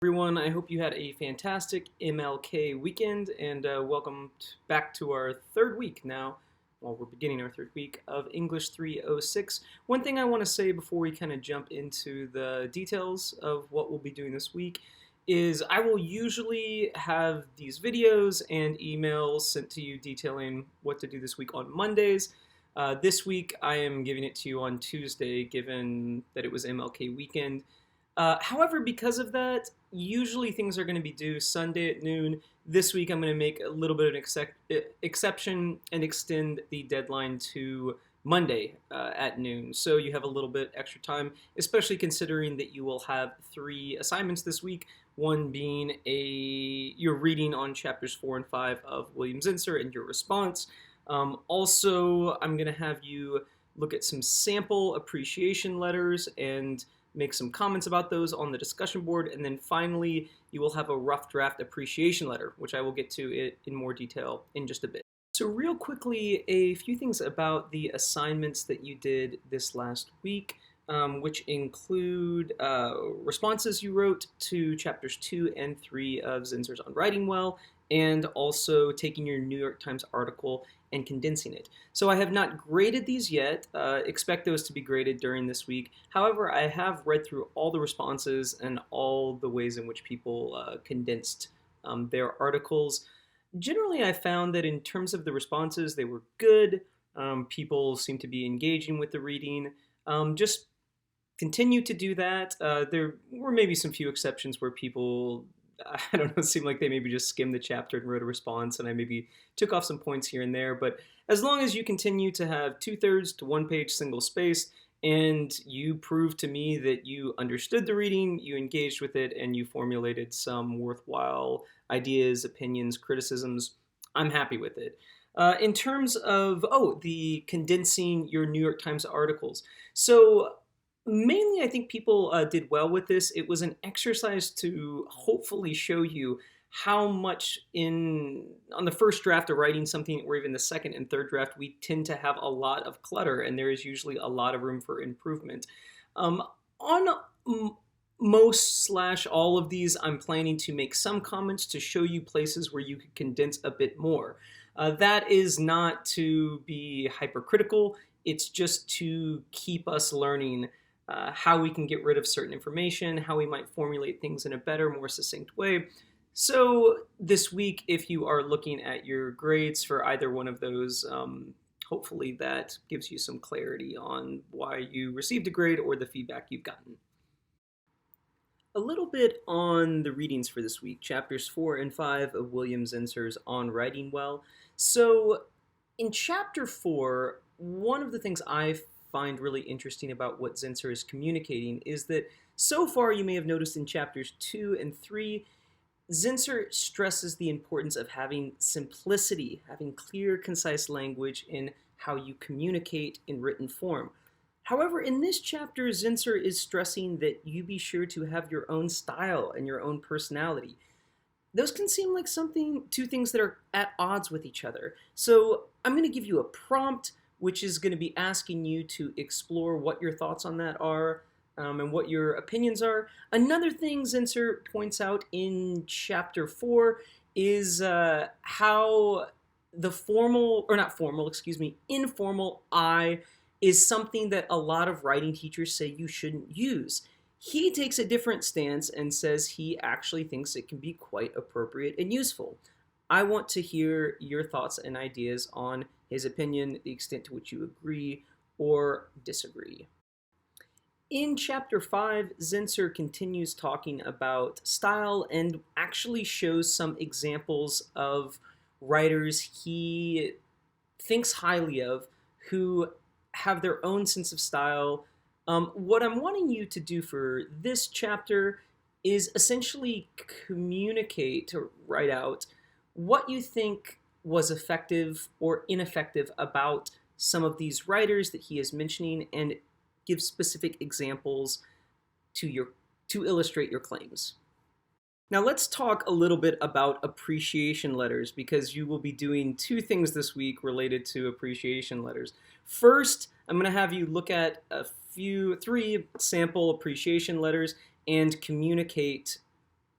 Everyone, I hope you had a fantastic MLK weekend and welcome back to our third week now. Well, we're beginning our third week of English 306. One thing I want to say before we kind of jump into the details of what we'll be doing this week is I will usually have these videos and emails sent to you detailing what to do this week on Mondays. This week I am giving it to you on Tuesday, given that it was MLK weekend. However, because of that, usually things are going to be due Sunday at noon. This week, I'm going to make a little bit of an exception and extend the deadline to Monday at noon. So you have a little bit extra time, especially considering that you will have 3 assignments this week. One being your reading on chapters 4 and 5 of William Zinsser and your response. Also, I'm going to have you look at some sample appreciation letters and make some comments about those on the discussion board, and then finally you will have a rough draft appreciation letter, which I will get to it in more detail in just a bit. So real quickly, a few things about the assignments that you did this last week, which include responses you wrote to chapters 2 and 3 of Zinsser's On Writing Well, and also taking your New York Times article and condensing it. So I have not graded these yet. Expect those to be graded during this week. However, I have read through all the responses and all the ways in which people condensed their articles. Generally, I found that in terms of the responses, they were good. People seem to be engaging with the reading. Just continue to do that. There were maybe some few exceptions where people, I don't know, it seemed like they maybe just skimmed the chapter and wrote a response, and I maybe took off some points here and there. But as long as you continue to have 2/3 to 1-page single spaced, and you prove to me that you understood the reading, you engaged with it, and you formulated some worthwhile ideas, opinions, criticisms, I'm happy with it. In terms of, the condensing your New York Times articles. So mainly, I think people did well with this. It was an exercise to hopefully show you how much on the first draft of writing something, or even the second and third draft, we tend to have a lot of clutter, and there is usually a lot of room for improvement. On most slash all of these, I'm planning to make some comments to show you places where you could condense a bit more. That is not to be hypercritical. It's just to keep us learning how we can get rid of certain information, how we might formulate things in a better, more succinct way. So this week, if you are looking at your grades for either one of those, hopefully that gives you some clarity on why you received a grade or the feedback you've gotten. A little bit on the readings for this week, chapters 4 and 5 of William Zinsser's On Writing Well. So in chapter 4, one of the things I find really interesting about what Zinsser is communicating is that so far you may have noticed in chapters 2 and 3, Zinsser stresses the importance of having simplicity, having clear, concise language in how you communicate in written form. However, in this chapter, Zinsser is stressing that you be sure to have your own style and your own personality. Those can seem like two things that are at odds with each other. So I'm going to give you a prompt, which is going to be asking you to explore what your thoughts on that are, and what your opinions are. Another thing Zinsser points out in chapter 4 is how the informal I is something that a lot of writing teachers say you shouldn't use. He takes a different stance and says he actually thinks it can be quite appropriate and useful. I want to hear your thoughts and ideas on his opinion, the extent to which you agree or disagree. In chapter 5, Zinsser continues talking about style and actually shows some examples of writers he thinks highly of who have their own sense of style. What I'm wanting you to do for this chapter is essentially communicate or write out what you think was effective or ineffective about some of these writers that he is mentioning, and give specific examples to illustrate your claims. Now let's talk a little bit about appreciation letters, because you will be doing 2 things this week related to appreciation letters. First, I'm going to have you look at 3 sample appreciation letters and communicate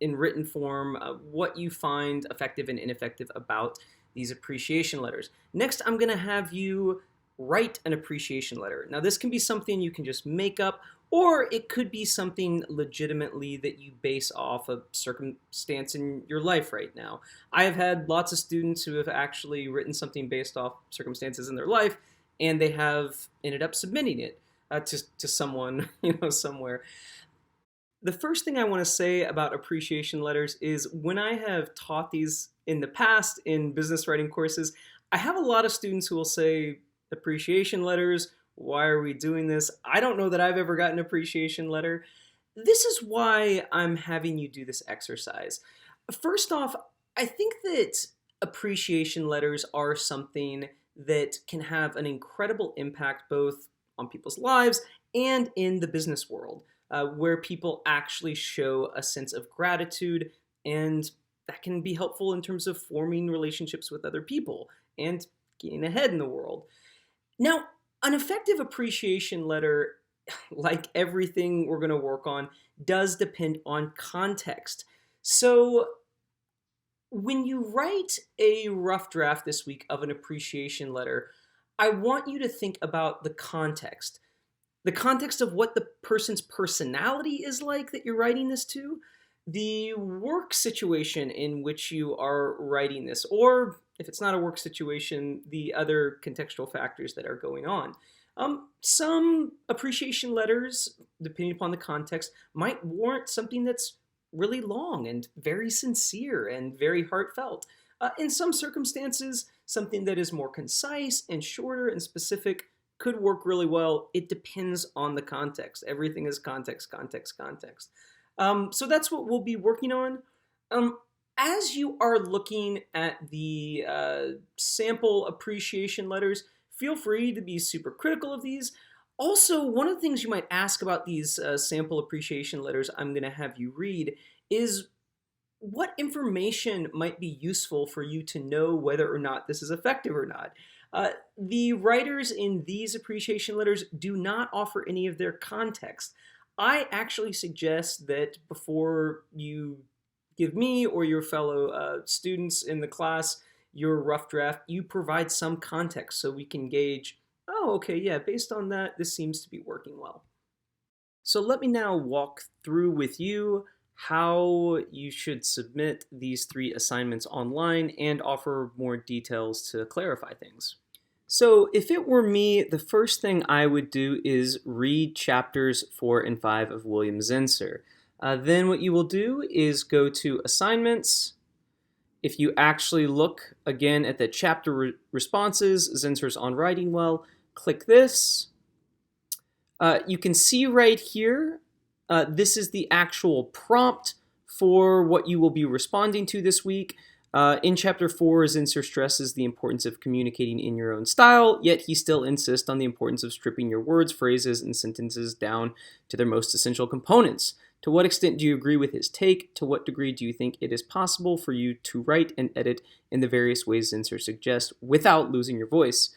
in written form what you find effective and ineffective about these appreciation letters. Next, I'm going to have you write an appreciation letter. Now, this can be something you can just make up, or it could be something legitimately that you base off a circumstance in your life right now. I have had lots of students who have actually written something based off circumstances in their life, and they have ended up submitting it to someone, somewhere. The first thing I want to say about appreciation letters is when I have taught these in the past in business writing courses, I have a lot of students who will say, appreciation letters, why are we doing this? I don't know that I've ever gotten an appreciation letter. This is why I'm having you do this exercise. First off, I think that appreciation letters are something that can have an incredible impact both on people's lives and in the business world, where people actually show a sense of gratitude, and that can be helpful in terms of forming relationships with other people and getting ahead in the world. Now, an effective appreciation letter, like everything we're going to work on, does depend on context. So when you write a rough draft this week of an appreciation letter, I want you to think about the context. The context of what the person's personality is like that you're writing this to, the work situation in which you are writing this, or if it's not a work situation, the other contextual factors that are going on. Some appreciation letters, depending upon the context, might warrant something that's really long and very sincere and very heartfelt. In some circumstances, something that is more concise and shorter and specific could work really well. It depends on the context. Everything is context, context, context. So that's what we'll be working on. As you are looking at the sample appreciation letters, feel free to be super critical of these. Also, one of the things you might ask about these sample appreciation letters I'm going to have you read is what information might be useful for you to know whether or not this is effective or not. The writers in these appreciation letters do not offer any of their context. I actually suggest that before you give me or your fellow students in the class your rough draft, you provide some context so we can gauge, oh, okay, yeah, based on that, this seems to be working well. So let me now walk through with you how you should submit these 3 assignments online and offer more details to clarify things. So if it were me, the first thing I would do is read chapters 4 and 5 of William Zinsser. Then what you will do is go to assignments. If you actually look again at the chapter responses, Zinsser's on Writing Well, click this. You can see right here, this is the actual prompt for what you will be responding to this week. In chapter 4, Zinsser stresses the importance of communicating in your own style, yet he still insists on the importance of stripping your words, phrases, and sentences down to their most essential components. To what extent do you agree with his take? To what degree do you think it is possible for you to write and edit in the various ways Zinsser suggests without losing your voice?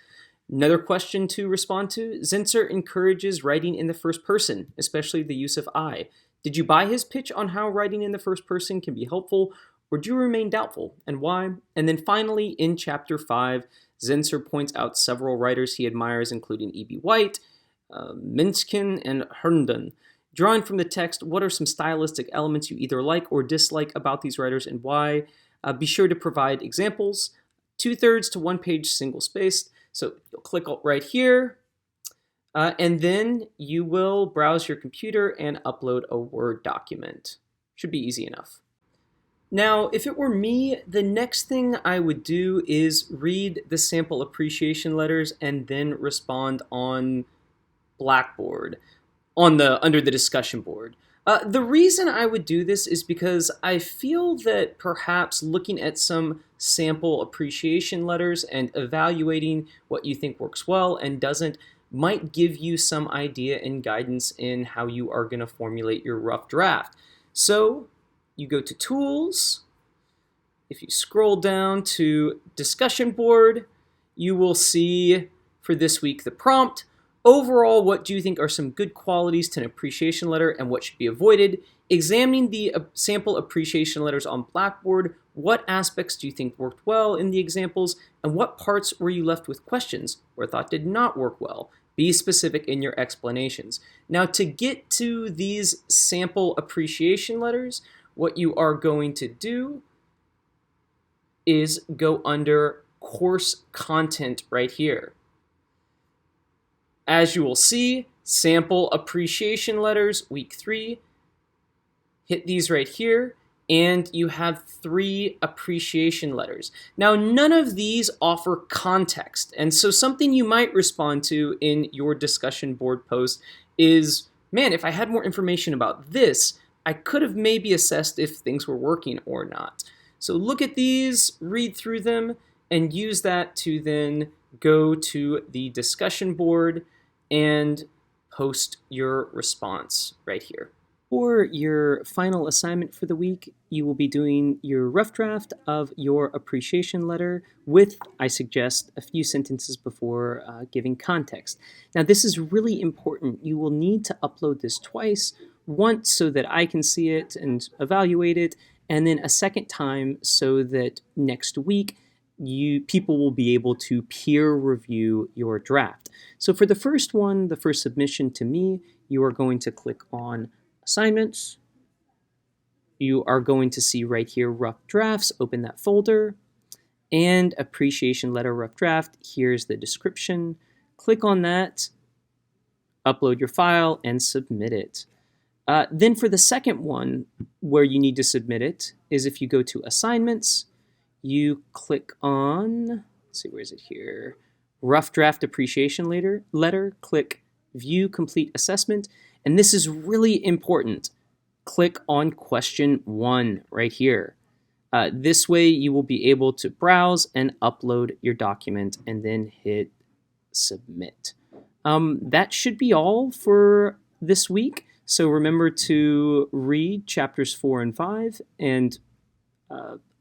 Another question to respond to, Zinsser encourages writing in the first person, especially the use of I. Did you buy his pitch on how writing in the first person can be helpful, or do you remain doubtful, and why? And then finally, in chapter 5, Zinsser points out several writers he admires, including E.B. White, Minskin, and Herndon. Drawing from the text, what are some stylistic elements you either like or dislike about these writers and why? Be sure to provide examples, 2/3 to 1 page single-spaced. So you'll click right here, and then you will browse your computer and upload a Word document. Should be easy enough. Now, if it were me, the next thing I would do is read the sample appreciation letters and then respond on Blackboard, under the discussion board. The reason I would do this is because I feel that perhaps looking at some sample appreciation letters and evaluating what you think works well and doesn't might give you some idea and guidance in how you are going to formulate your rough draft. So you go to Tools. If you scroll down to Discussion Board, you will see for this week the prompt. Overall, what do you think are some good qualities to an appreciation letter and what should be avoided? examining the sample appreciation letters on Blackboard, what aspects do you think worked well in the examples, and what parts were you left with questions or thought did not work well? Be specific in your explanations. Now, to get to these sample appreciation letters, what you are going to do is go under course content right here. As you will see, sample appreciation letters, week 3, hit these right here, and you have 3 appreciation letters. Now, none of these offer context, and so something you might respond to in your discussion board post is, man, if I had more information about this, I could have maybe assessed if things were working or not. So look at these, read through them, and use that to then go to the discussion board and post your response right here. For your final assignment for the week, you will be doing your rough draft of your appreciation letter with, I suggest, a few sentences before giving context. Now, this is really important. You will need to upload this twice, once so that I can see it and evaluate it, and then a second time so that next week people will be able to peer review your draft. So for the first one, the first submission to me, you are going to click on Assignments. You are going to see right here rough drafts, open that folder, and appreciation letter rough draft. Here's the description. Click on that, upload your file, and submit it. Then for the second one, where you need to submit it, is if you go to Assignments, you click on, let's see, where is it here? Rough draft appreciation letter, click View Complete Assessment, and this is really important. Click on question 1 right here. This way you will be able to browse and upload your document and then hit submit. That should be all for this week. So remember to read chapters 4 and 5 and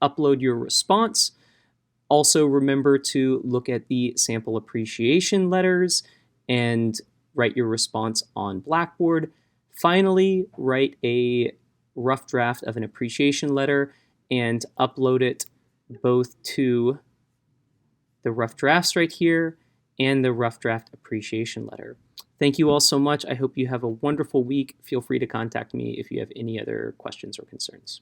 upload your response. Also remember to look at the sample appreciation letters and write your response on Blackboard. Finally, write a rough draft of an appreciation letter and upload it both to the rough drafts right here and the rough draft appreciation letter. Thank you all so much. I hope you have a wonderful week. Feel free to contact me if you have any other questions or concerns.